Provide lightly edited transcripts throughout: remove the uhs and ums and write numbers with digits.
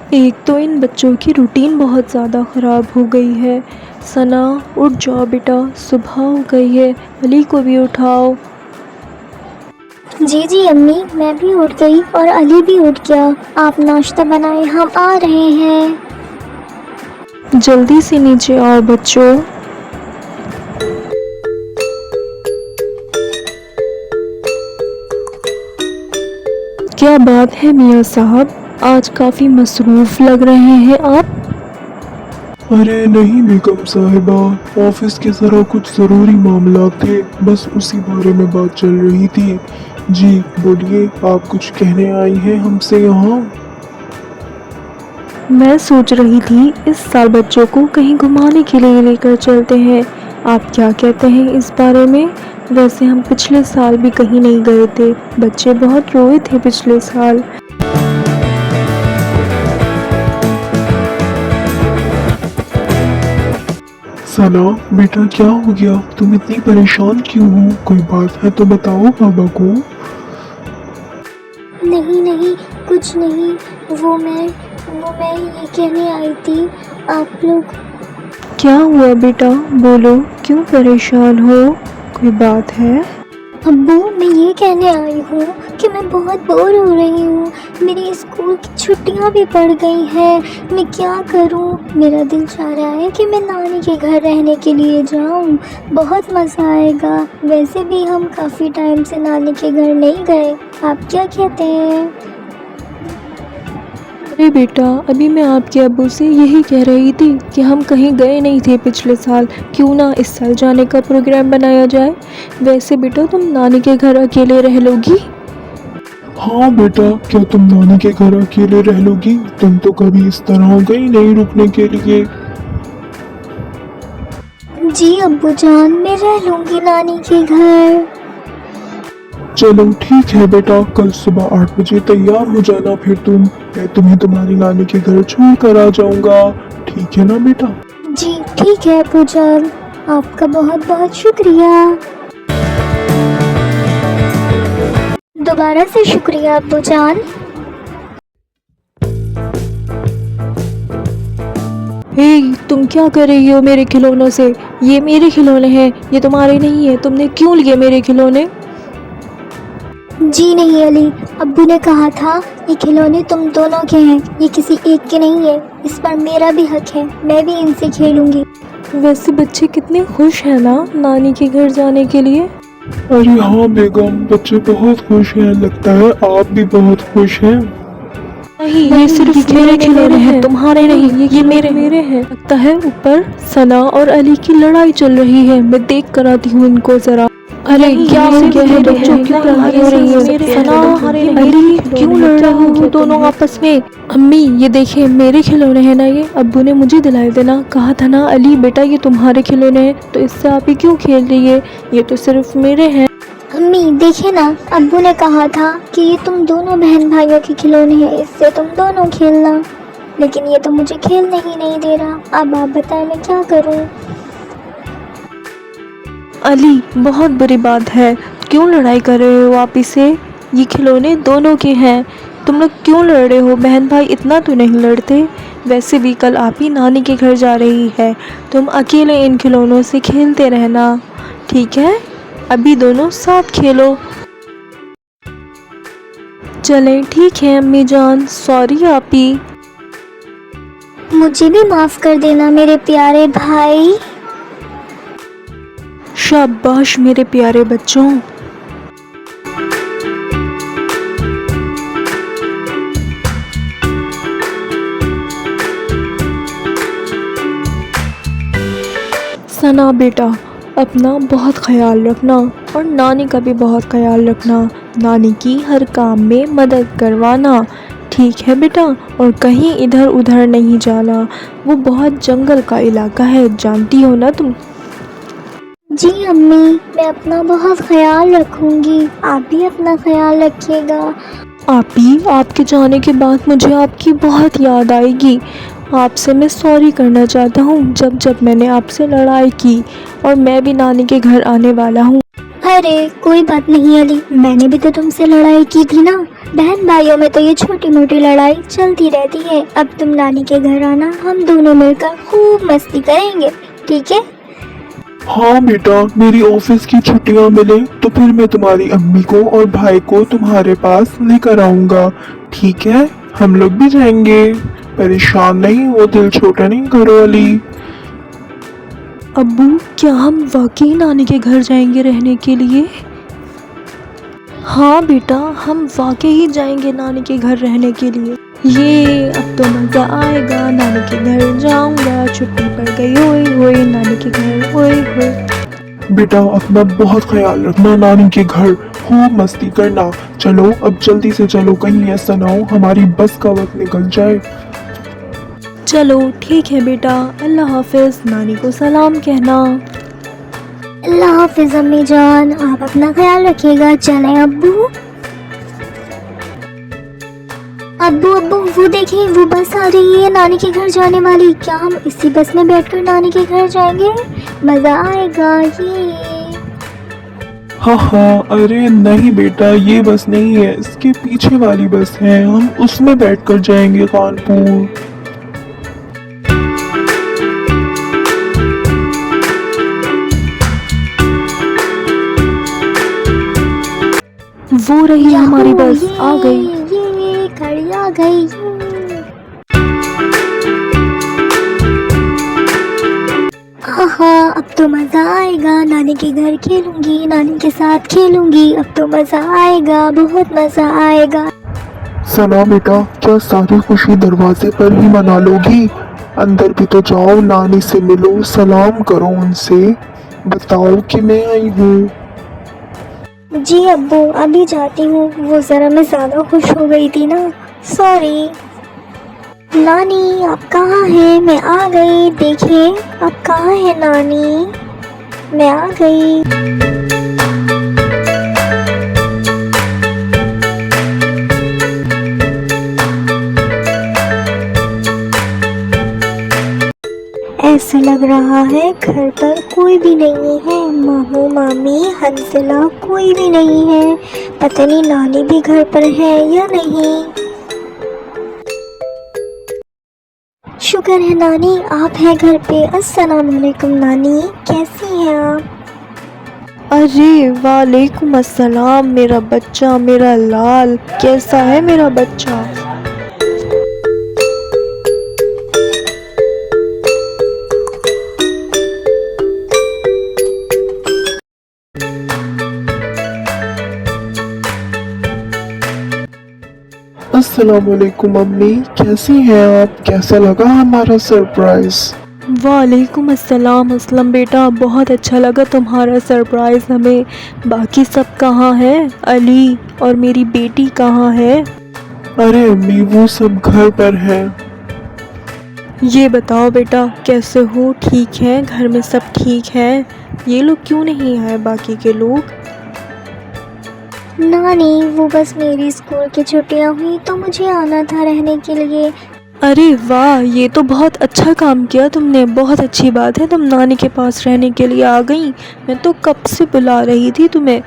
एक तो इन बच्चों की रूटीन बहुत ज़्यादा ख़राब हो गई है। सना, उठ जाओ बेटा, सुबह हो गई है, अली को भी उठाओ। जी जी अम्मी, मैं भी उठ गई और अली भी उठ गया। आप नाश्ता बनाएं, हम आ रहे हैं। जल्दी से नीचे आओ बच्चों। क्या बात है मियाँ साहब, आज काफ़ी मसरूफ़ लग रहे हैं आप। अरे नहीं बेगम साहिबा, ऑफिस के ज़रा कुछ ज़रूरी मामला थे, बस उसी बारे में बात चल रही थी। जी बोलिए, आप कुछ कहने आई हैं हमसे यहाँ? मैं सोच रही थी इस साल बच्चों को कहीं घुमाने के लिए लेकर चलते हैं। आप क्या कहते हैं इस बारे में। वैसे हम पिछले साल भी कहीं नहीं गए थे, बच्चे बहुत रोए थे पिछले साल। सना बेटा, क्या हो गया? तुम इतनी परेशान क्यों हो? कोई बात है तो बताओ बाबा को। नहीं नहीं, कुछ नहीं। वो मैं ये कहने आई थी, आप लोग। क्या हुआ बेटा, बोलो, क्यों परेशान हो, कोई बात है। अब्बू, मैं ये कहने आई हूँ कि मैं बहुत बोर हो रही हूँ। मेरी स्कूल की छुट्टियाँ भी पड़ गई हैं। मैं क्या करूँ? मेरा दिल चाह रहा है कि मैं नानी के घर रहने के लिए जाऊँ। बहुत मज़ा आएगा। वैसे भी हम काफ़ी टाइम से नानी के घर नहीं गए। आप क्या कहते हैं? अरे बेटा, अभी मैं आपके अब्बू से यही कह रही थी कि हम कहीं गए नहीं थे पिछले साल, क्यों ना इस साल जाने का प्रोग्राम बनाया जाए। वैसे बेटा, तुम नानी के घर अकेले रह लोगी। हाँ बेटा, क्या तुम नानी के घर अकेले रह लोगी? तुम तो कभी इस तरह गई नहीं रुकने के लिए। जी अब्बू जान, मैं रह लूँगी नानी के घर। चलो ठीक है बेटा, कल सुबह 8 बजे तैयार हो जाना, फिर मैं तुम्हें तुम्हारी नानी के घर छोड़ कर आ जाऊंगा। ठीक है ना बेटा? जी ठीक है अब्बू जान, आपका बहुत बहुत शुक्रिया। दोबारा से शुक्रिया अब्बू जान। हे, तुम क्या कर रही हो मेरे खिलौनों से। ये मेरे खिलौने हैं, ये तुम्हारे नहीं है। तुमने क्यों लिए मेरे खिलौने। जी नहीं अली, अब्बू ने कहा था ये खिलौने तुम दोनों के हैं, ये किसी एक के नहीं है। इस पर मेरा भी हक है, मैं भी इनसे खेलूंगी। वैसे बच्चे कितने खुश हैं ना नानी के घर जाने के लिए। अरे हाँ बेगम, बच्चे बहुत खुश हैं, लगता है आप भी बहुत खुश हैं। नहीं, ये सिर्फ मेरे खिलौने हैं, तुम्हारे नहीं। ये मेरे हैं। लगता है ऊपर सना और अली की लड़ाई चल रही है। मैं देख कर आती हूँ इनको जरा। अरे क्या हो गया है बच्चों, क्यों लड़ाई हो रही है। सना, अली, क्यों लड़ रहे हो दोनों आपस में। अम्मी ये देखिए, मेरे खिलौने हैं ना ये। अब्बू ने मुझे दिलाए थे ना, कहा था ना अली बेटा ये तुम्हारे खिलौने हैं, तो इससे आप ही क्यों खेल रही है। ये तो सिर्फ मेरे हैं। अम्मी देखिए ना, अब्बू ने कहा था कि ये तुम दोनों बहन भाइयों के खिलौने हैं, इससे तुम दोनों खेलना। लेकिन ये तो मुझे खेलने ही नहीं दे रहा। अब आप बताएं मैं क्या करूं? अली, बहुत बुरी बात है, क्यों लड़ाई कर रहे हो आप इसे। ये खिलौने दोनों के हैं, तुम लोग क्यों लड़ रहे हो। बहन भाई इतना तो नहीं लड़ते। वैसे भी कल आप ही नानी के घर जा रही है, तुम अकेले इन खिलौनों से खेलते रहना, ठीक है। अभी दोनों साथ खेलो। चलें ठीक है अम्मी जान, सॉरी आप ही। मुझे भी माफ़ कर देना मेरे प्यारे भाई। शाबाश मेरे प्यारे बच्चों। सना बेटा, अपना बहुत ख्याल रखना और नानी का भी बहुत ख्याल रखना। नानी की हर काम में मदद करवाना, ठीक है बेटा। और कहीं इधर उधर नहीं जाना, वो बहुत जंगल का इलाका है, जानती हो ना तुम। जी अम्मी, मैं अपना बहुत ख्याल रखूंगी। आप भी अपना ख्याल रखिएगा। आप ही, आपके जाने के बाद मुझे आपकी बहुत याद आएगी। आपसे मैं सॉरी करना चाहता हूँ, जब जब मैंने आपसे लड़ाई की। और मैं भी नानी के घर आने वाला हूँ। अरे कोई बात नहीं अली, मैंने भी तो तुमसे लड़ाई की थी ना। बहन भाइयों में तो ये छोटी मोटी लड़ाई चलती रहती है। अब तुम नानी के घर आना, हम दोनों मिलकर खूब मस्ती करेंगे, ठीक है? हाँ बेटा, मेरी ऑफिस की छुट्टियां मिले तो फिर मैं तुम्हारी अम्मी को और भाई को तुम्हारे पास लेकर आऊंगा, ठीक है? हम लोग भी जाएंगे। परेशान नहीं हो, दिल छोटा नहीं करो अली। अब्बू, क्या हम वाकई नानी के घर जाएंगे रहने के लिए? हाँ बेटा, हम वाकई ही जाएंगे नानी के घर रहने के लिए। ये अब तो मज़ा आएगा, नानी के घर जाऊंगा, छुट्टी पड़ गई, ओए ओए नानी के घर, ओए ओए। बेटा अपना बहुत ख्याल रखना, नानी के घर खूब मस्ती करना। चलो अब जल्दी से चलो, कहीं ऐसा ना हो हमारी बस का वक्त निकल जाए। चलो ठीक है बेटा, अल्लाह हाफिज, नानी को सलाम कहना। अल्लाह हाफिज अम्मी जान, आप अपना ख्याल रखिएगा। चलें अब्बू। अब्बू अब्बू वो देखिए, वो बस आ रही है नानी के घर जाने वाली। क्या हम इसी बस में बैठकर नानी के घर जाएंगे? मज़ा आएगा ये। हाँ हाँ, अरे नहीं बेटा, ये बस नहीं है, इसके पीछे वाली बस है, हम उसमें बैठकर जाएंगे कानपुर। वो रही हमारी याहू, बस, आ गई। ये गाड़ी आ गई। आहा, अब तो मज़ा आएगा। नानी के घर खेलूंगी, नानी के साथ खेलूंगी। अब तो मज़ा आएगा, बहुत मज़ा आएगा। सना बेटा, क्या सारी खुशी दरवाजे पर ही मना लोगी? अंदर भी तो जाओ, नानी से मिलो, सलाम करो उनसे, बताओ कि मैं आई हूँ। जी अब्बू, अभी जाती हूँ। वो ज़रा मैं ज़्यादा खुश हो गई थी ना, सॉरी। नानी आप कहाँ हैं? मैं आ गई। देखिए आप कहाँ हैं नानी? मैं आ गई। ऐसा लग रहा है घर पर कोई भी नहीं है। मामू मामी हंसला कोई भी नहीं है। पता नहीं नानी भी घर पर है या नहीं। शुक्र है नानी आप हैं घर पे। अस्सलाम वालेकुम नानी, कैसी हैं आप? अरे वालेकुम अस्सलाम मेरा बच्चा, मेरा लाल, कैसा है मेरा बच्चा? अस्सलाम वालेकुम अम्मी, कैसी हैं आप? कैसा लगा हमारा सरप्राइज? वालेकुम अस्सलाम असलम बेटा, बहुत अच्छा लगा तुम्हारा सरप्राइज़ हमें। बाकी सब कहाँ है? अली और मेरी बेटी कहाँ है? अरे अम्मी, वो सब घर पर हैं। ये बताओ बेटा, कैसे हो? ठीक है? घर में सब ठीक है? ये लोग क्यों नहीं आए, बाकी के लोग? नानी वो बस मेरी स्कूल की छुट्टियां हुई तो मुझे आना था रहने के लिए। अरे वाह, ये तो बहुत अच्छा काम किया तुमने, बहुत अच्छी बात है, तुम नानी के पास रहने के लिए आ गई। मैं तो कब से बुला रही थी तुम्हें।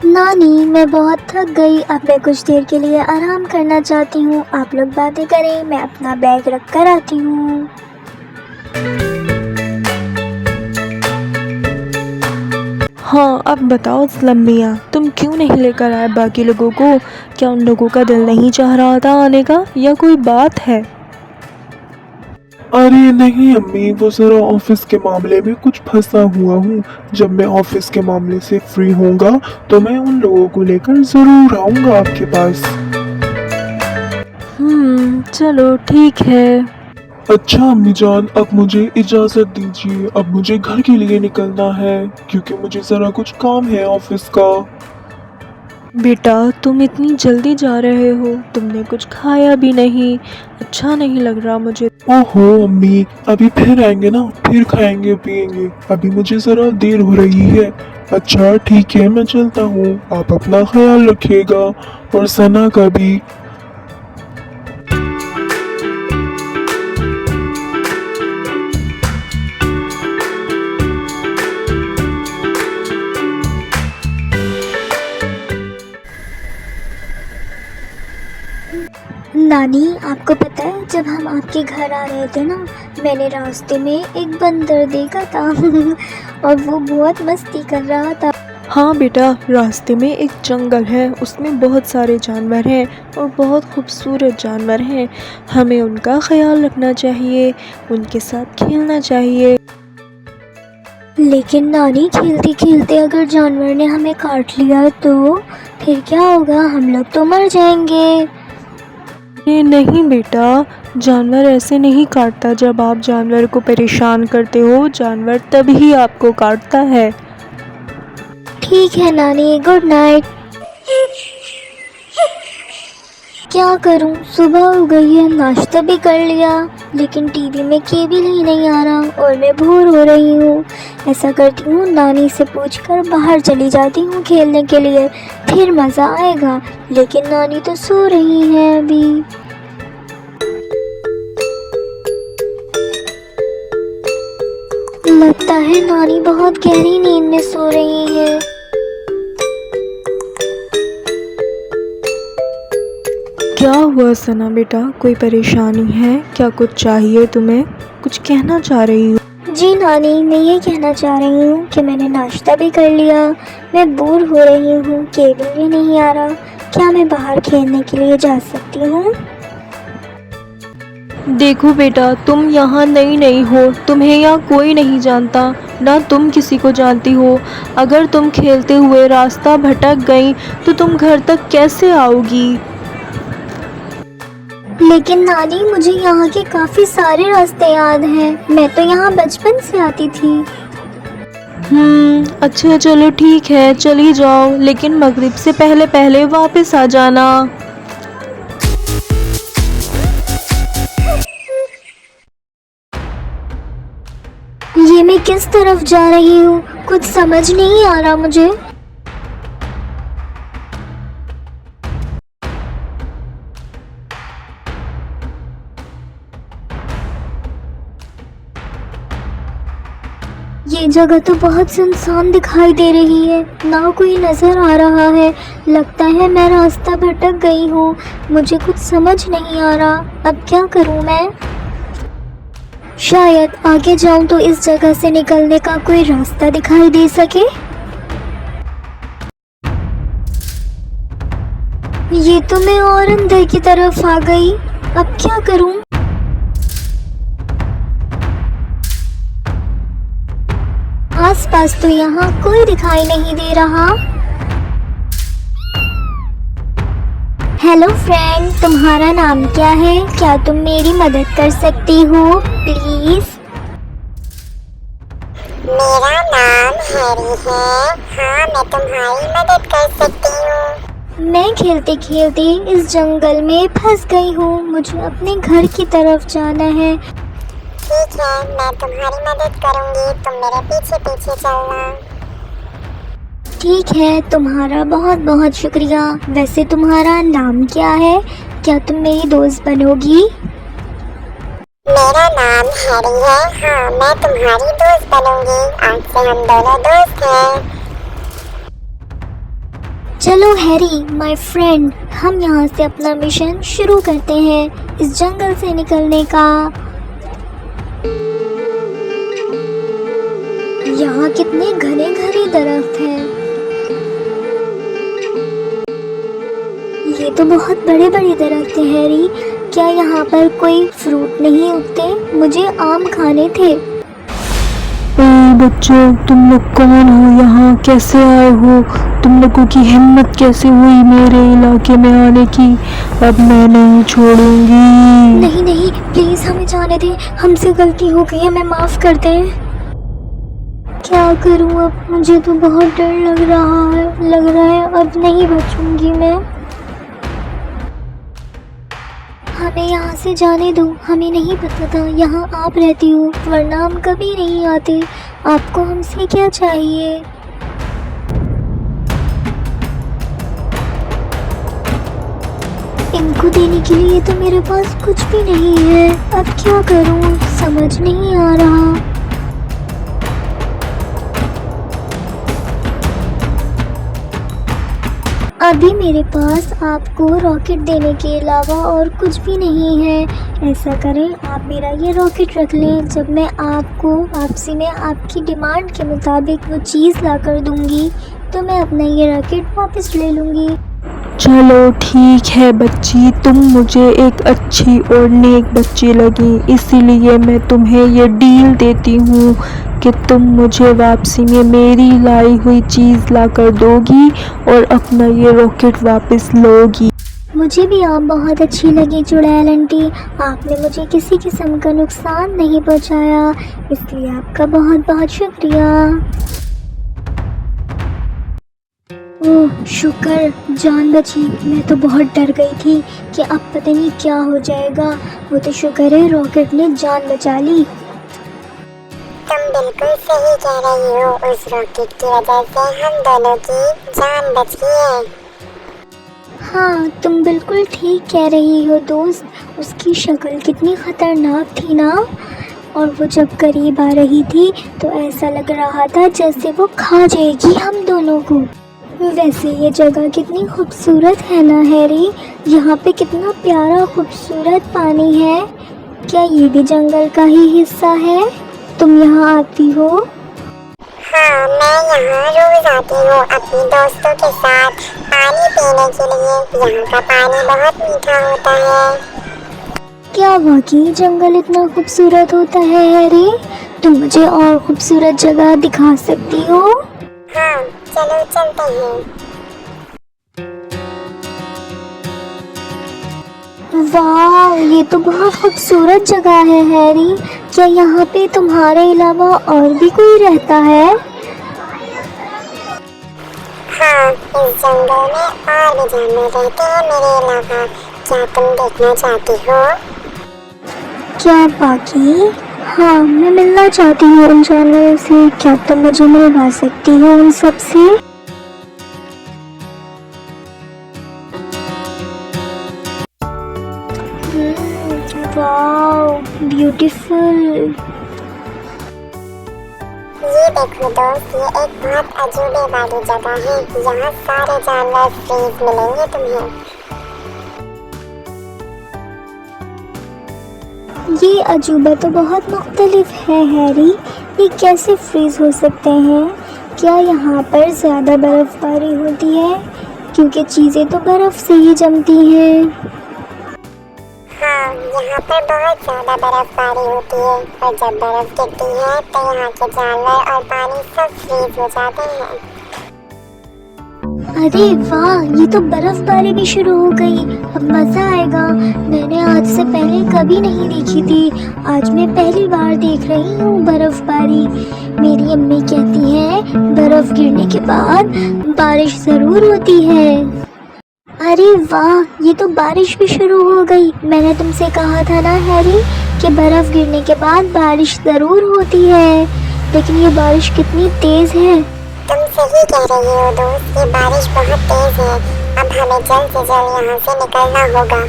नानी मैं बहुत थक गई, अब मैं कुछ देर के लिए आराम करना चाहती हूँ। आप लोग बातें करें, मैं अपना बैग रख कर आती हूँ। हाँ अब बताओ असलम मियाँ, तुम क्यों नहीं लेकर आए बाकी लोगों को? क्या उन लोगों का दिल नहीं चाह रहा था आने का, या कोई बात है? अरे नहीं अम्मी, वो जरा ऑफिस के मामले में कुछ फंसा हुआ हूँ। जब मैं ऑफिस के मामले से फ्री होऊंगा तो मैं उन लोगों को लेकर जरूर आऊंगा आपके पास। चलो ठीक है। अच्छा अम्मी जान, अब मुझे इजाजत दीजिए, अब मुझे घर के लिए निकलना है क्योंकि मुझे जरा कुछ काम है ऑफिस का। बेटा तुम इतनी जल्दी जा रहे हो, तुमने कुछ खाया भी नहीं, अच्छा नहीं लग रहा मुझे। ओहो अम्मी, अभी फिर आएंगे ना, फिर खाएंगे पिएंगे, अभी मुझे जरा देर हो रही है। अच्छा ठीक है, मैं चलता हूँ, आप अपना ख्याल रखिएगा और सना का भी। नानी, आपको पता है जब हम आपके घर आ रहे थे ना, मैंने रास्ते में एक बंदर देखा था और वो बहुत मस्ती कर रहा था। हाँ बेटा, रास्ते में एक जंगल है, उसमें बहुत सारे जानवर हैं और बहुत खूबसूरत जानवर हैं। हमें उनका ख्याल रखना चाहिए, उनके साथ खेलना चाहिए। लेकिन नानी, खेलते खेलते अगर जानवर ने हमें काट लिया तो फिर क्या होगा? हम लोग तो मर जाएंगे। ये नहीं बेटा, जानवर ऐसे नहीं काटता। जब आप जानवर को परेशान करते हो, जानवर तभी आपको काटता है। ठीक है नानी, गुड नाइट। क्या करूं, सुबह हो गई है, नाश्ता भी कर लिया, लेकिन टीवी में केबल ही नहीं आ रहा और मैं बोर हो रही हूँ। ऐसा करती हूँ, नानी से पूछकर बाहर चली जाती हूँ खेलने के लिए, फिर मज़ा आएगा। लेकिन नानी तो सो रही है अभी। लगता है नानी बहुत गहरी नींद में सो रही है। क्या हुआ सना बेटा, कोई परेशानी है क्या? कुछ चाहिए तुम्हें? कुछ कहना चाह रही हो? जी नानी, मैं ये कहना चाह रही हूँ कि मैंने नाश्ता भी कर लिया, मैं बोर हो रही हूँ, केबल भी नहीं आ रहा। क्या मैं बाहर खेलने के लिए जा सकती हूँ? देखो बेटा, तुम यहाँ नई नहीं हो, तुम्हें यहाँ कोई नहीं जानता, ना तुम किसी को जानती हो। अगर तुम खेलते हुए रास्ता भटक गई तो तुम घर तक कैसे आओगी? लेकिन नानी, मुझे यहाँ के काफ़ी सारे रास्ते याद हैं, मैं तो यहाँ बचपन से आती थी। अच्छा चलो ठीक है, चली जाओ, लेकिन मगरिब से पहले पहले वापस आ जाना। ये मैं किस तरफ जा रही हूँ, कुछ समझ नहीं आ रहा मुझे। ये जगह तो बहुत सुनसान दिखाई दे रही है, ना कोई नज़र आ रहा है। लगता है मैं रास्ता भटक गई हूँ, मुझे कुछ समझ नहीं आ रहा। अब क्या करूँ मैं? शायद आगे जाऊँ तो इस जगह से निकलने का कोई रास्ता दिखाई दे सके। ये तो मैं और अंदर की तरफ आ गई, अब क्या करूँ? आसपास तो यहाँ कोई दिखाई नहीं दे रहा। हेलो फ्रेंड, तुम्हारा नाम क्या है? क्या तुम मेरी मदद कर सकती हो प्लीज? मेरा नाम हैरी है। हाँ, मैं तुम्हारी मदद कर सकती हूँ। मैं खेलते खेलते इस जंगल में फंस गई हूँ, मुझे अपने घर की तरफ जाना है। ठीक है, मैं तुम्हारी मदद करूँगी, तुम मेरे पीछे पीछे चलना। ठीक है, तुम्हारा बहुत बहुत शुक्रिया। वैसे तुम्हारा नाम क्या है? क्या तुम मेरी दोस्त बनोगी? मेरा नाम हैरी है। हाँ, मैं तुम्हारी दोस्त बनूंगी, आज से हम दोनों दोस्त हैं। चलो हैरी माय फ्रेंड, हम यहाँ से अपना मिशन शुरू करते हैं, इस जंगल से निकलने का। यहाँ कितने घने घने दरख्त हैं। ये तो बहुत बड़े बड़े दरख्त हैं हैरी। क्या यहाँ पर कोई फ्रूट नहीं उगते? मुझे आम खाने थे। बच्चों, तुम लोग कौन हो? यहाँ कैसे आए हो? तुम लोगों की हिम्मत कैसे हुई मेरे इलाके में आने की? अब मैं नहीं छोड़ूंगी। नहीं नहीं, प्लीज हमें जाने दे, हमसे गलती हो गई, हमें माफ कर दे। क्या करूँ अब? मुझे तो बहुत डर लग रहा है अब नहीं बचूंगी मैं। हमें यहाँ से जाने दो, हमें नहीं पता था यहाँ आप रहती हो, वरना हम कभी नहीं आते। आपको हमसे क्या चाहिए? इनको देने के लिए तो मेरे पास कुछ भी नहीं है। अब क्या करूँ, समझ नहीं आ रहा। अब अभी मेरे पास आपको रॉकेट देने के अलावा और कुछ भी नहीं है। ऐसा करें, आप मेरा ये रॉकेट रख लें। जब मैं आपको वापसी में आपकी डिमांड के मुताबिक वो चीज़ ला कर दूँगी तो मैं अपना ये रॉकेट वापस ले लूँगी। चलो ठीक है बच्ची, तुम मुझे एक अच्छी और नेक बच्ची लगी, इसीलिए मैं तुम्हें ये डील देती हूँ कि तुम मुझे वापसी में मेरी लाई हुई चीज़ ला कर दोगी और अपना ये रॉकेट वापस लोगी। मुझे भी आप बहुत अच्छी लगी चुड़ैल आंटी। आपने मुझे किसी किस्म का नुकसान नहीं पहुँचाया, इसलिए आपका बहुत बहुत शुक्रिया। ओह शुक्र, जान बची। मैं तो बहुत डर गई थी कि अब पता नहीं क्या हो जाएगा। वो तो शुक्र है रॉकेट ने जान बचा ली। तुम बिल्कुल सही कह रही हो, उस रॉकेट की वजह से हम दोनों की जान बच गई है। हाँ, तुम बिल्कुल ठीक कह रही हो दोस्त। उसकी शक्ल कितनी खतरनाक थी ना, और वो जब करीब आ रही थी तो ऐसा लग रहा था जैसे वो खा जाएगी हम दोनों को। वैसे ये जगह कितनी खूबसूरत है ना हैरी, यहाँ पे कितना प्यारा खूबसूरत पानी है। क्या ये भी जंगल का ही हिस्सा है? तुम यहाँ आती हो? हाँ, मैं यहाँ रोज आती हूँ अपनी दोस्तों के साथ पानी पीने के लिए। यहाँ का पानी बहुत मीठा होता है। क्या वाकई जंगल इतना खूबसूरत होता है हैरी? तुम मुझे और खूबसूरत जगह दिखा सकती हो? हाँ, चलो चलते हैं। वाह, ये तो बहुत खूबसूरत जगह है हैरी। क्या यहाँ पे तुम्हारे अलावा और भी कोई रहता है? हाँ, इस जंगल में और भी जानवर रहते हैं मेरे अलावा। क्या तुम देखना चाहती हो? क्या बाकी? हाँ, मैं मिलना चाहती हूँ उन जानवरों से। क्या तुम मुझे मिलवा सकती हो उन सब से? वाह, ब्यूटीफुल। ये देखो दोस्त, ये एक बहुत अजूबे वाली जगह है। यहाँ सारे जानवर फ्रीज मिलेंगे तुम्हें। ये अजूबा तो बहुत मुख्तलिफ है हैरी। ये कैसे फ्रीज हो सकते हैं? क्या यहाँ पर ज़्यादा बर्फ़बारी होती है? क्योंकि चीज़ें तो बर्फ़ से ही जमती हैं। हाँ, यहाँ पर बहुत ज़्यादा बर्फबारी होती है और जब बर्फ गिरती है तो यहाँ के जानवर और पानी सब फ्रीज हो जाते हैं। अरे वाह, ये तो बर्फबारी भी शुरू हो गई। अब मज़ा आएगा। मैंने आज से पहले कभी नहीं देखी थी। आज मैं पहली बार देख रही हूँ बर्फबारी। मेरी अम्मी कहती हैं बर्फ गिरने के बाद बारिश ज़रूर होती है। अरे वाह, ये तो बारिश भी शुरू हो गई। मैंने तुमसे कहा था ना हैरी कि बर्फ गिरने के बाद बारिश ज़रूर होती है, लेकिन ये बारिश कितनी तेज़ है। तुम सही कह रही हो दोस्त, ये बारिश बहुत तेज है। अब हमें जल्द से जल्द यहाँ से निकलना होगा।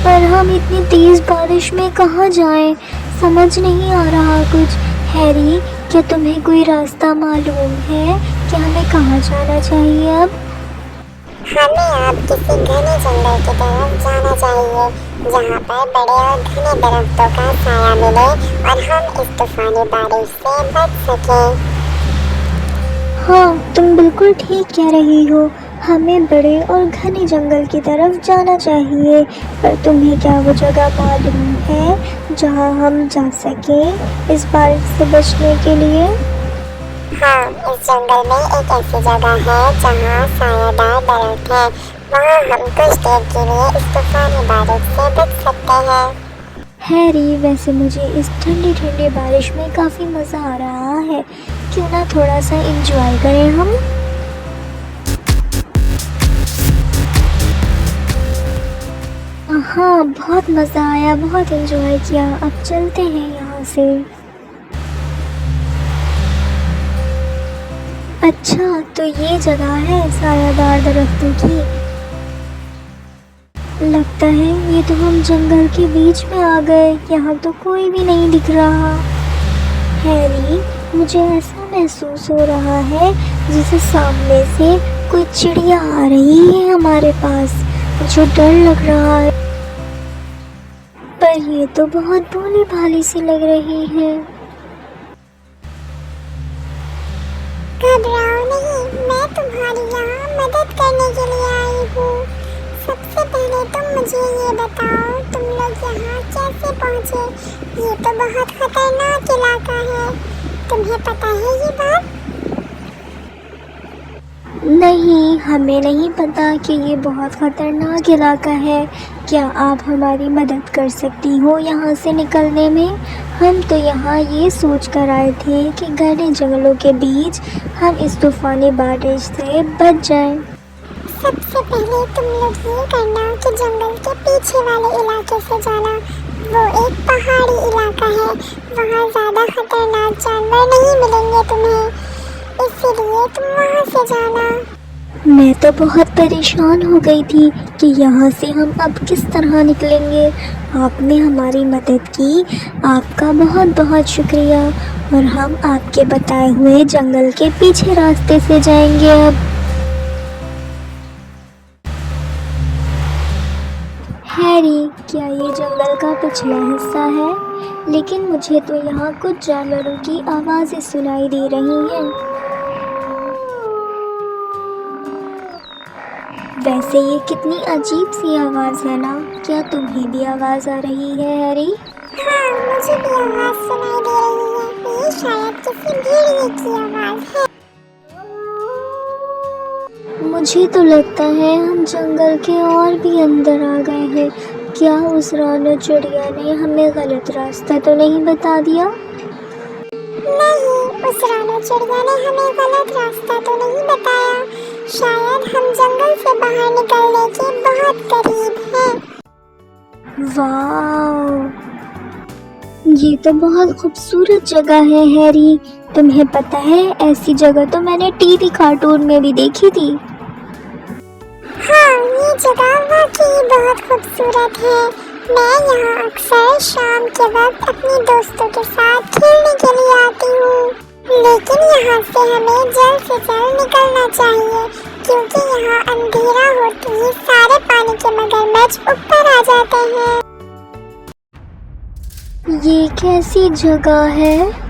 पर हम इतनी तेज़ बारिश में कहाँ जाएं? समझ नहीं आ रहा कुछ। हैरी, क्या तुम्हें कोई रास्ता मालूम है कि हमें कहाँ जाना चाहिए अब? हमें अब किसी घने जंगल की तरफ जाना चाहिए, जहाँ पर बड़े और घने दरख्तों का साया मिले और हम इस तूफानी बारिश से बच सकें। हाँ, तुम बिल्कुल ठीक कह रही हो। हमें बड़े और घने जंगल की तरफ जाना चाहिए। पर तुम्हें क्या वो जगह मालूम है जहाँ हम जा सकें इस बारिश से बचने के लिए? हाँ, इस जंगल में एक ऐसी जगह है जहाँ सायादार दरख्त है। वहाँ हम कुछ देर के लिए इस तूफानी बारिश से बच सकते हैं। हैरी, वैसे मुझे इस ठंडी ठंडी बारिश में काफ़ी मज़ा आ रहा है। क्यों ना थोड़ा सा एंजॉय करें हम? हाँ, बहुत मज़ा आया, बहुत एंजॉय किया। अब चलते हैं यहाँ से। अच्छा, तो ये जगह है सायादार दरख्तों की। लगता है ये तो हम जंगल के बीच में आ गए। यहाँ तो कोई भी नहीं दिख रहा। हैरी, मुझे ऐसा महसूस हो रहा है जैसे सामने से कोई चिड़िया आ रही है हमारे पास। मुझे डर लग रहा है, पर ये तो बहुत भोली भाली सी लग रही है। घबराओ नहीं, मैं तुम्हारी यहाँ मदद करने के लिए आई हूँ। सबसे पहले तुम मुझे ये बताओ, तुम लोग यहाँ कैसे पहुँचे? ये तो बहुत खतरनाक इलाका है, तुम्हें पता है ये बात? नहीं, हमें नहीं पता कि ये बहुत ख़तरनाक इलाका है। क्या आप हमारी मदद कर सकती हो यहाँ से निकलने में? हम तो यहाँ ये सोच कर आए थे कि घने जंगलों के बीच हम इस तूफ़ानी बारिश से बच जाएं। सबसे पहले तुम लोग ये करना कि जंगल के पीछे वाले इलाके से जाना। वो एक पहाड़ी इलाका है, वहाँ ज़्यादा खतरनाक जानवर नहीं मिलेंगे तुम्हें, इसलिए तुम वहाँ से जाना। मैं तो बहुत परेशान हो गई थी कि यहाँ से हम अब किस तरह निकलेंगे। आपने हमारी मदद की, आपका बहुत बहुत शुक्रिया। और हम आपके बताए हुए जंगल के पीछे रास्ते से जाएंगे अब। हैरी, क्या ये जंगल का पिछला हिस्सा है? लेकिन मुझे तो यहाँ कुछ जानवरों की आवाज़ें सुनाई दे रही हैं। वैसे ये कितनी अजीब सी आवाज़ है ना? क्या तुम्हें भी आवाज़ आ रही है हैरी? हाँ, मुझे भी आवाज़ सुनाई दे रही है। ये शायद किसी भेड़िए की आवाज़ है। मुझे तो लगता है हम जंगल के और भी अंदर आ गए हैं। क्या उस रानो चिड़िया ने हमें गलत रास्ता तो नहीं बता दिया? नहीं, उस रानो चिड़िया ने हमें गलत रास्ता तो नहीं बताया। शायद हम जंगल से बाहर निकलने के बहुत करीब हैं। वाह, ये तो बहुत खूबसूरत जगह है हैरी। तुम्हें पता है, ऐसी जगह तो मैंने टीवी कार्टून में भी देखी थी। हाँ, ये जगह वाकई बहुत खूबसूरत है। मैं यहाँ अक्सर शाम के वक्त अपने दोस्तों के साथ खेलने के लिए आती हूँ, लेकिन यहाँ से हमें जल्द से जल्द निकलना चाहिए, क्योंकि यहाँ अंधेरा होते ही सारे पानी के मगरमच्छ ऊपर आ जाते हैं। ये कैसी जगह है?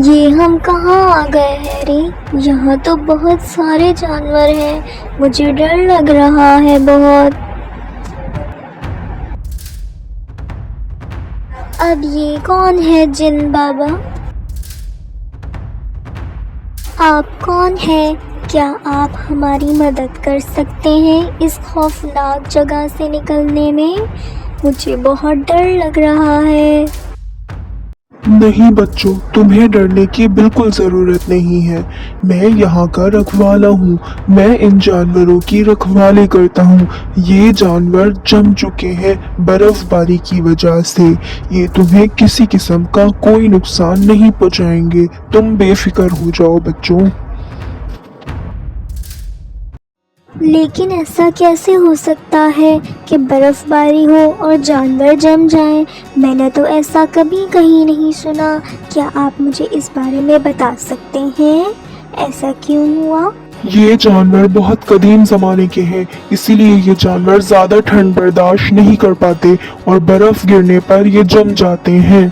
ये हम कहाँ आ गए हैरी? यहाँ तो बहुत सारे जानवर हैं। मुझे डर लग रहा है बहुत। अब ये कौन है जिन बाबा? आप कौन हैं? क्या आप हमारी मदद कर सकते हैं इस खौफनाक जगह से निकलने में? मुझे बहुत डर लग रहा है। नहीं बच्चों, तुम्हें डरने की बिल्कुल ज़रूरत नहीं है। मैं यहाँ का रखवाला हूँ। मैं इन जानवरों की रखवाली करता हूँ। ये जानवर जम चुके हैं बर्फबारी की वजह से। ये तुम्हें किसी किस्म का कोई नुकसान नहीं पहुँचाएंगे। तुम बेफिक्र हो जाओ बच्चों। लेकिन ऐसा कैसे हो सकता है कि बर्फबारी हो और जानवर जम जाएं? मैंने तो ऐसा कभी कहीं नहीं सुना। क्या आप मुझे इस बारे में बता सकते हैं, ऐसा क्यों हुआ? ये जानवर बहुत कदीम ज़माने के हैं, इसीलिए ये जानवर ज़्यादा ठंड बर्दाश्त नहीं कर पाते और बर्फ़ गिरने पर ये जम जाते हैं।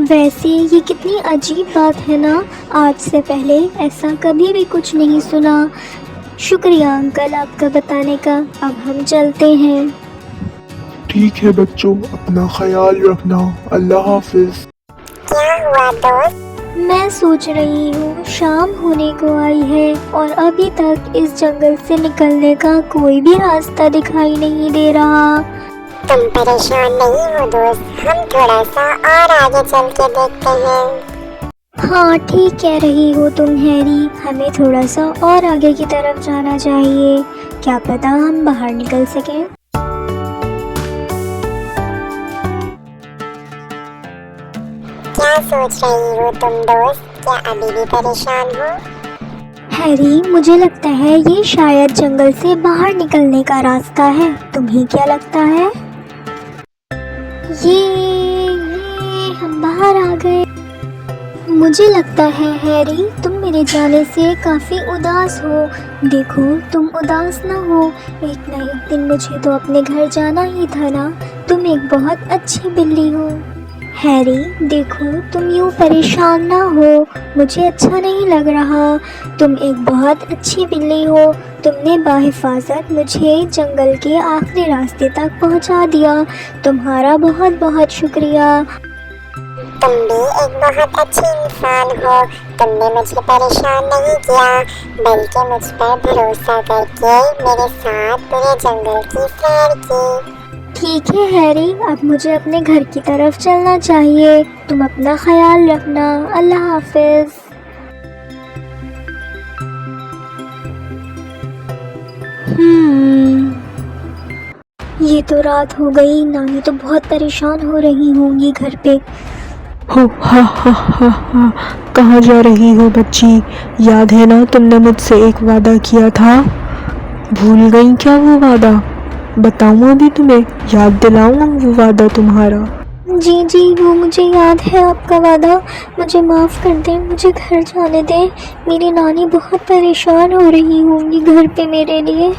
वैसे ये कितनी अजीब बात है ना। आज से पहले ऐसा कभी भी कुछ नहीं सुना। शुक्रिया अंकल आपका बताने का। अब हम चलते हैं। ठीक है बच्चों, अपना ख्याल रखना। अल्लाह हाफिज। क्या हुआ दोस्त? मैं सोच रही हूँ, शाम होने को आई है और अभी तक इस जंगल से निकलने का कोई भी रास्ता दिखाई नहीं दे रहा। तुम परेशान नहीं हो दोस्त, हम थोड़ा सा और आगे चल के देखते हैं। हाँ, ठीक कह रही हो तुम हैरी। हमें थोड़ा सा और आगे की तरफ जाना चाहिए। क्या पता हम बाहर निकल सकें। क्या सोच रही हो तुम दोस्त? क्या अभी भी परेशान हो? हैरी, मुझे लगता है ये शायद जंगल से बाहर निकलने का रास्ता है। तुम्हें क्या लगता है? ये बाहर आ गए। मुझे लगता है हैरी, तुम मेरे जाने से काफ़ी उदास हो। देखो, तुम उदास ना हो। एक ना एक दिन मुझे तो अपने घर जाना ही था ना। तुम एक बहुत अच्छी बिल्ली हो। हैरी, देखो, तुम यूँ परेशान ना हो। मुझे अच्छा नहीं लग रहा। तुम एक बहुत अच्छी बिल्ली हो। तुमने बाहिफाजत मुझे जंगल के आखिरी रास्ते तक पहुंचा दिया। तुम्हारा बहुत बहुत शुक्रिया। तुम भी एक बहुत अच्छे इंसान हो। तुमने मुझे परेशान नहीं किया, बल्कि मुझ पर भरोसा करके मेरे साथ पूरे जंगल की सैर की। ठीक है हैरी, अब मुझे अपने घर की तरफ चलना चाहिए। तुम अपना ख्याल रखना। अल्लाह हाफिज। ये तो रात हो गई। नानी तो बहुत परेशान हो रही होंगी घर पे। हो हा, कहाँ जा रही हो बच्ची? याद है ना, तुमने मुझसे एक वादा किया था। भूल गई क्या वो वादा? बताऊँ अभी तुम्हें? याद दिलाऊँ वो वादा तुम्हारा? जी जी, वो मुझे याद है आपका वादा। मुझे माफ़ कर दें, मुझे घर जाने दें। मेरी नानी बहुत परेशान हो रही होंगी घर पे मेरे लिए।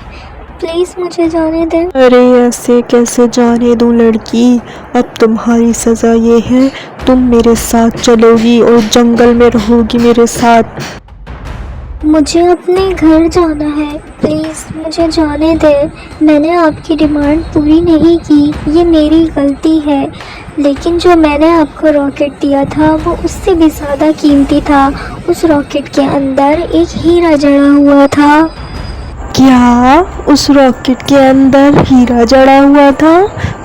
प्लीज़ मुझे जाने दें। अरे ऐसे कैसे जाने दूँ लड़की? अब तुम्हारी सज़ा ये है, तुम मेरे साथ चलोगी और जंगल में रहोगी मेरे साथ। मुझे अपने घर जाना है। प्लीज़ मुझे जाने दें। मैंने आपकी डिमांड पूरी नहीं की, ये मेरी गलती है। लेकिन जो मैंने आपको रॉकेट दिया था वो उससे भी ज़्यादा कीमती था। उस रॉकेट के अंदर एक हीरा जड़ा हुआ था। क्या उस रॉकेट के अंदर हीरा जड़ा हुआ था?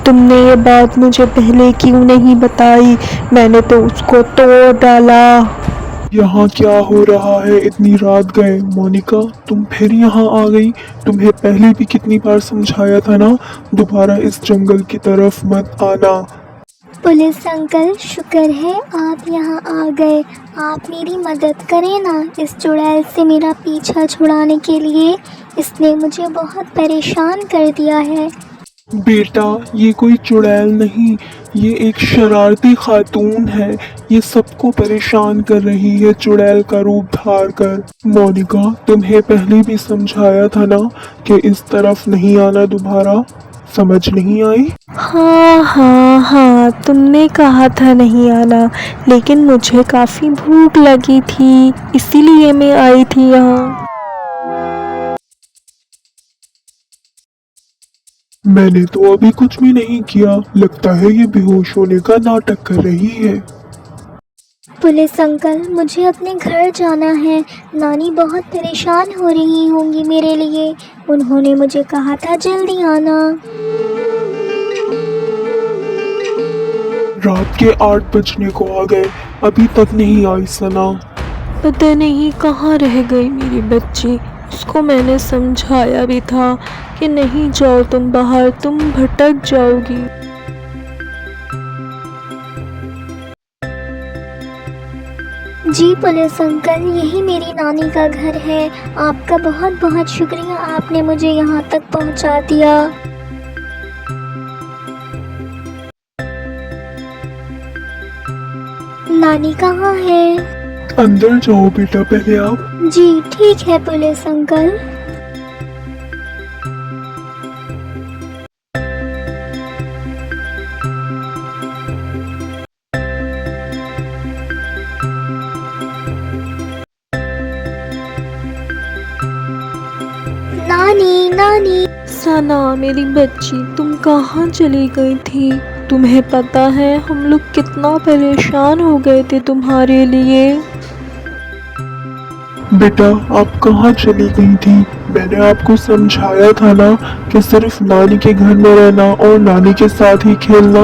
तुमने ये बात मुझे पहले क्यों नहीं बताई? मैंने तो उसको तोड़ डाला। यहाँ क्या हो रहा है? इतनी रात गए। मोनिका, तुम फिर यहाँ आ गई? तुम्हें पहले भी कितनी बार समझाया था ना, दोबारा इस जंगल की तरफ मत आना। पुलिस अंकल, शुक्र है आप यहाँ आ गए। आप मेरी मदद करें ना इस चुड़ैल से मेरा पीछा छुड़ाने के लिए। इसने मुझे बहुत परेशान कर दिया है। बेटा, ये कोई चुड़ैल नहीं, ये एक शरारती खातून है। ये सबको परेशान कर रही है चुड़ैल का रूप धार कर। मोनिका, तुम्हें पहले भी समझाया था ना कि इस तरफ नहीं आना दोबारा। समझ नहीं आई? हाँ, तुमने कहा था नहीं आना, लेकिन मुझे काफ़ी भूख लगी थी, इसीलिए मैं आई थी यहाँ। मैंने तो अभी कुछ भी नहीं किया। लगता है ये बेहोश होने का नाटक कर रही है। पुलिस अंकल, मुझे अपने घर जाना है। नानी बहुत परेशान हो रही होंगी मेरे लिए। उन्होंने मुझे कहा था जल्दी आना। रात के 8 बजने को आ गए, अभी तक नहीं आई सना। पता नहीं कहाँ रह गई मेरी बच्ची। उसको मैंने समझाया भी था कि नहीं जाओ तुम बाहर, तुम भटक जाओगी। जी पुलिस अंकल, यही मेरी नानी का घर है। आपका बहुत बहुत शुक्रिया, आपने मुझे यहाँ तक पहुँचा दिया। नानी कहाँ है? अंदर जाओ बेटा पहले आप। जी ठीक है पुलिस अंकल। नानी नानी। सना मेरी बच्ची, तुम कहाँ चली गई थी? तुम्हें पता है हम लोग कितना परेशान हो गए थे तुम्हारे लिए। बेटा, आप कहाँ चली गई थी? मैंने आपको समझाया था ना कि सिर्फ नानी के घर में रहना और नानी के साथ ही खेलना।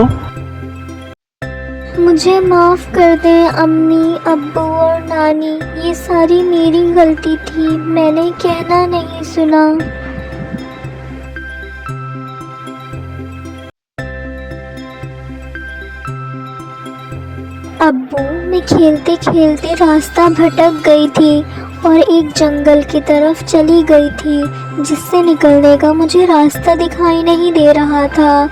मुझे माफ़ कर दें अम्मी, अब्बू और नानी। ये सारी मेरी गलती थी, मैंने कहना नहीं सुना। अब्बू, मैं खेलते खेलते रास्ता भटक गई थी और एक जंगल की तरफ चली गई थी, जिससे निकलने का मुझे रास्ता दिखाई नहीं दे रहा था।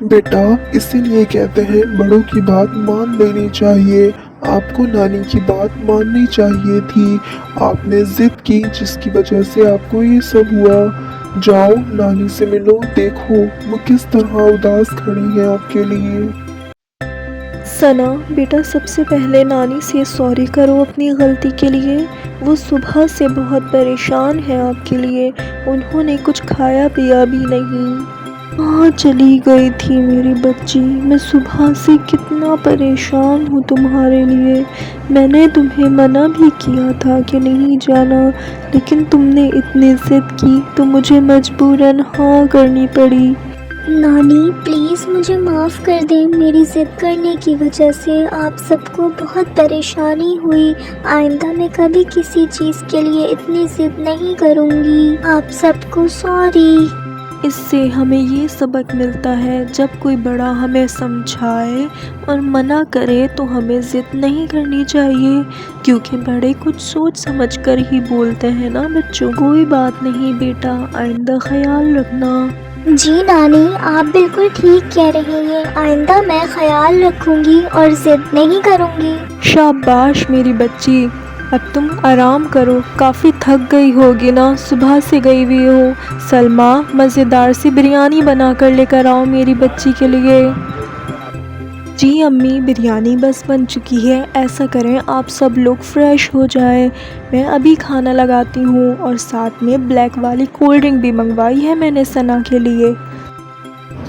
बेटा, इसीलिए कहते हैं बड़ों की बात मान लेनी चाहिए। आपको नानी की बात माननी चाहिए थी। आपने जिद की जिसकी वजह से आपको ये सब हुआ। जाओ नानी से मिलो, देखो वो किस तरह उदास खड़ी है आपके लिए। सना बेटा, सबसे पहले नानी से सॉरी करो अपनी गलती के लिए। वो सुबह से बहुत परेशान है आपके लिए। उन्होंने कुछ खाया पिया भी नहीं। कहाँ चली गई थी मेरी बच्ची? मैं सुबह से कितना परेशान हूँ तुम्हारे लिए। मैंने तुम्हें मना भी किया था कि नहीं जाना, लेकिन तुमने इतनी जिद की तो मुझे मजबूरन हाँ करनी पड़ी। नानी प्लीज़ मुझे माफ़ कर दें, मेरी ज़िद करने की वजह से आप सबको बहुत परेशानी हुई। आइंदा मैं कभी किसी चीज़ के लिए इतनी ज़िद नहीं करूँगी। आप सबको सॉरी। इससे हमें ये सबक मिलता है, जब कोई बड़ा हमें समझाए और मना करे तो हमें ज़िद नहीं करनी चाहिए, क्योंकि बड़े कुछ सोच समझ कर ही बोलते हैं ना बच्चों। कोई बात नहीं बेटा, आइंदा ख्याल रखना। जी नानी, आप बिल्कुल ठीक कह रही हैं। आइंदा मैं ख्याल रखूँगी और ज़िद नहीं करूँगी। शाबाश मेरी बच्ची। अब तुम आराम करो, काफ़ी थक गई होगी ना, सुबह से गई हुई हो। सलमा, मज़ेदार सी बिरयानी बना कर लेकर आओ मेरी बच्ची के लिए। जी अम्मी, बिरयानी बस बन चुकी है। ऐसा करें आप सब लोग फ्रेश हो जाएं, मैं अभी खाना लगाती हूँ। और साथ में ब्लैक वाली कोल्ड ड्रिंक भी मंगवाई है मैंने सना के लिए।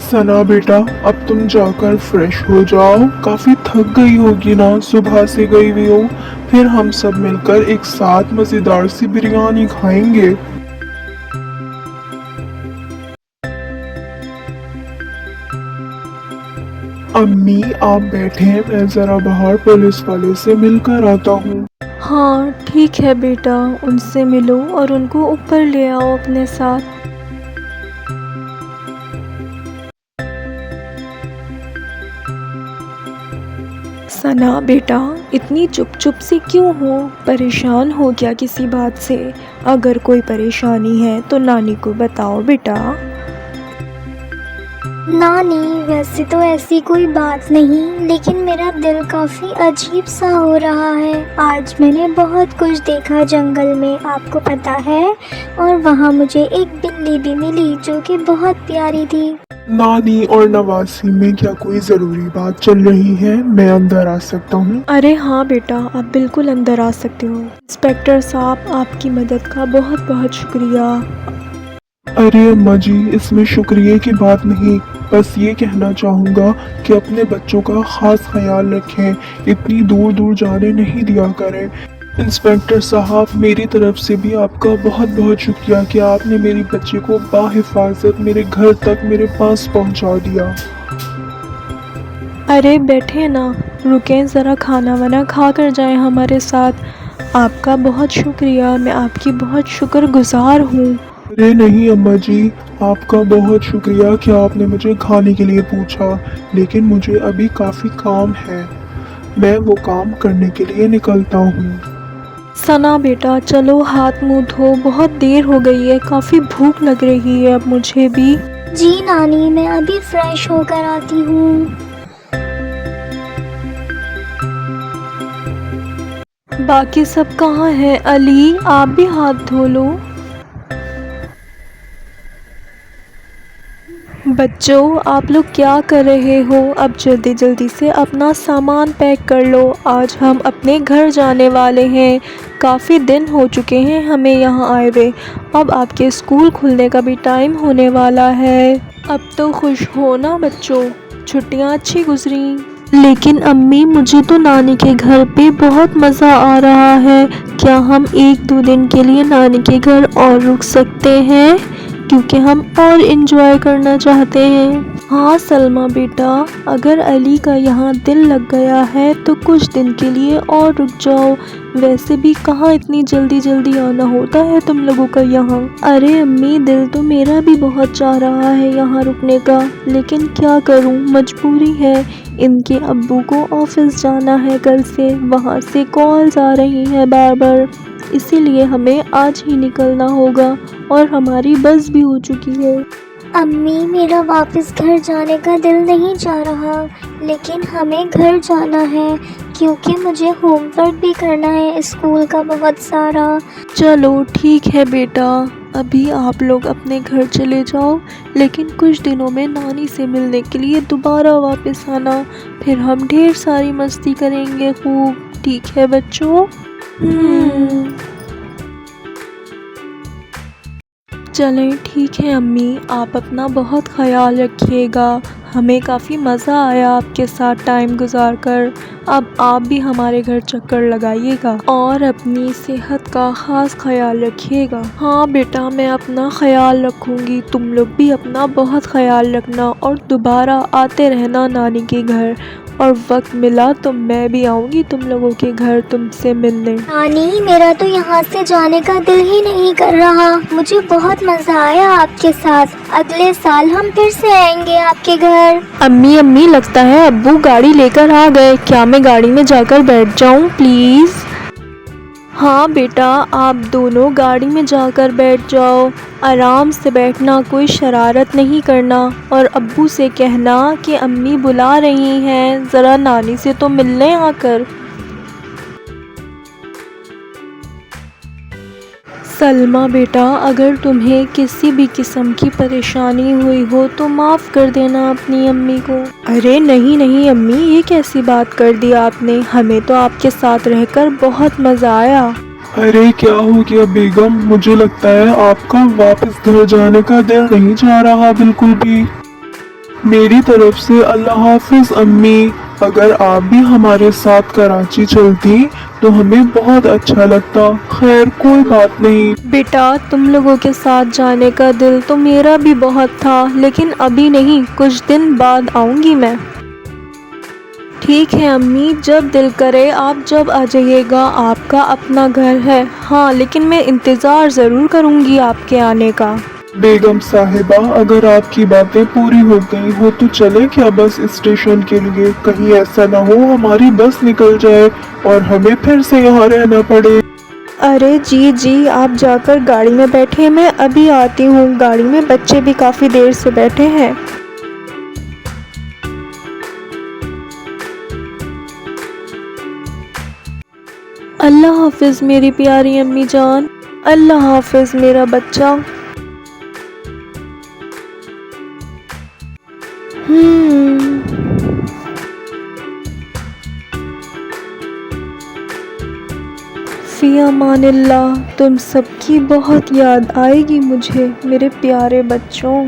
सना बेटा, अब तुम जाकर फ्रेश हो जाओ। काफी थक गई होगी ना, सुबह से गई हुई हो। फिर हम सब मिलकर एक साथ मजेदार सी बिरयानी खाएंगे। अम्मी आप बैठे, मैं जरा बाहर पुलिस वाले से मिलकर आता हूँ। हाँ ठीक है बेटा, उनसे मिलो और उनको ऊपर ले आओ अपने साथ। सना बेटा, इतनी चुप चुप सी क्यों हो? परेशान हो क्या किसी बात से? अगर कोई परेशानी है तो नानी को बताओ बेटा। नानी वैसे तो ऐसी कोई बात नहीं, लेकिन मेरा दिल काफ़ी अजीब सा हो रहा है। आज मैंने बहुत कुछ देखा जंगल में, आपको पता है, और वहाँ मुझे एक बिल्ली भी मिली जो कि बहुत प्यारी थी। नानी और नवासी में क्या कोई जरूरी बात चल रही है? मैं अंदर आ सकता हूँ? अरे हाँ बेटा, आप बिल्कुल अंदर आ सकते हो। इंस्पेक्टर साहब, आपकी मदद का बहुत बहुत शुक्रिया। अरे अम्मा जी, इसमें शुक्रिया की बात नहीं, बस ये कहना चाहूँगा कि अपने बच्चों का खास ख्याल रखें, इतनी दूर दूर जाने नहीं दिया करें। इंस्पेक्टर साहब, मेरी तरफ से भी आपका बहुत बहुत शुक्रिया कि आपने मेरी बच्ची को बाहिफाजत मेरे घर तक मेरे पास पहुंचा दिया। अरे बैठे ना, रुकें ज़रा, खाना वाना खा कर जाएं हमारे साथ। आपका बहुत शुक्रिया, मैं आपकी बहुत शुक्रगुजार हूँ। अरे नहीं अम्मा जी, आपका बहुत शुक्रिया कि आपने मुझे खाने के लिए पूछा, लेकिन मुझे अभी काफ़ी काम है, मैं वो काम करने के लिए निकलता हूँ। सना बेटा, चलो हाथ मुंह धो, बहुत देर हो गई है, काफ़ी भूख लग रही है अब मुझे भी। जी नानी, मैं अभी फ्रेश होकर आती हूँ। बाकी सब कहाँ हैं? अली, आप भी हाथ धो लो। बच्चों, आप लोग क्या कर रहे हो? अब जल्दी जल्दी से अपना सामान पैक कर लो, आज हम अपने घर जाने वाले हैं। काफ़ी दिन हो चुके हैं हमें यहाँ आए हुए। अब आपके स्कूल खुलने का भी टाइम होने वाला है। अब तो खुश हो ना बच्चों, छुट्टियाँ अच्छी गुजरी। लेकिन अम्मी, मुझे तो नानी के घर पे बहुत मज़ा आ रहा है। क्या हम 1-2 दिन के लिए नानी के घर और रुक सकते हैं? क्योंकि हम और इन्जॉय करना चाहते हैं। हाँ सलमा बेटा, अगर अली का यहाँ दिल लग गया है तो कुछ दिन के लिए और रुक जाओ। वैसे भी कहाँ इतनी जल्दी जल्दी आना होता है तुम लोगों का यहाँ। अरे अम्मी, दिल तो मेरा भी बहुत चाह रहा है यहाँ रुकने का, लेकिन क्या करूँ, मजबूरी है। इनके अब्बू को ऑफिस जाना है कल से, वहाँ से कॉल्स आ रही हैं बार बार, इसीलिए हमें आज ही निकलना होगा और हमारी बस भी हो चुकी है। अम्मी, मेरा वापस घर जाने का दिल नहीं चाह रहा, लेकिन हमें घर जाना है क्योंकि मुझे होमवर्क भी करना है स्कूल का बहुत सारा। चलो ठीक है बेटा, अभी आप लोग अपने घर चले जाओ, लेकिन कुछ दिनों में नानी से मिलने के लिए दोबारा वापस आना, फिर हम ढेर सारी मस्ती करेंगे खूब। ठीक है बच्चों? चलें ठीक है अम्मी, आप अपना बहुत ख्याल रखिएगा। हमें काफ़ी मज़ा आया आपके साथ टाइम गुजारकर। अब आप भी हमारे घर चक्कर लगाइएगा और अपनी सेहत का ख़ास ख्याल रखिएगा। हाँ बेटा, मैं अपना ख्याल रखूँगी, तुम लोग भी अपना बहुत ख्याल रखना और दोबारा आते रहना नानी के घर, और वक्त मिला तो मैं भी आऊँगी तुम लोगों के घर तुमसे मिलने। नानी, मेरा तो यहाँ से जाने का दिल ही नहीं कर रहा। मुझे बहुत मज़ा आया आपके साथ। अगले साल हम फिर से आएंगे आपके घर। अम्मी लगता है अब्बू गाड़ी लेकर आ गए, क्या मैं गाड़ी में जाकर बैठ जाऊं प्लीज़? हाँ बेटा, आप दोनों गाड़ी में जाकर बैठ जाओ, आराम से बैठना, कोई शरारत नहीं करना, और अब्बू से कहना कि अम्मी बुला रही हैं, ज़रा नानी से तो मिलने आकर। सलमा बेटा, अगर तुम्हें किसी भी किस्म की परेशानी हुई हो तो माफ़ कर देना अपनी अम्मी को। अरे नहीं अम्मी, ये कैसी बात कर दी आपने, हमें तो आपके साथ रहकर बहुत मज़ा आया। अरे क्या हो गया बेगम, मुझे लगता है आपका वापस घर जाने का दिल नहीं चाह रहा बिल्कुल भी। मेरी तरफ से अल्लाह हाफिज अम्मी। अगर आप भी हमारे साथ कराची चलती तो हमें बहुत अच्छा लगता। खैर कोई बात नहीं। बेटा, तुम लोगों के साथ जाने का दिल तो मेरा भी बहुत था, लेकिन अभी नहीं, कुछ दिन बाद आऊँगी मैं। ठीक है अम्मी, जब दिल करे आप जब आ जाइएगा, आपका अपना घर है। हाँ, लेकिन मैं इंतज़ार ज़रूर करूँगी आपके आने का। बेगम साहिबा, अगर आपकी बातें पूरी हो गई हो तो चले क्या बस स्टेशन के लिए? कहीं ऐसा ना हो हमारी बस निकल जाए और हमें फिर से यहाँ रहना पड़े। अरे जी, आप जाकर गाड़ी में बैठे, मैं अभी आती हूँ। गाड़ी में बच्चे भी काफ़ी देर से बैठे हैं। अल्लाह हाफिज़ मेरी प्यारी अम्मी जान। अल्लाह हाफिज़ मेरा बच्चा। फ़ी अमानिल्लाह। तुम सबकी बहुत याद आएगी मुझे, मेरे प्यारे बच्चों।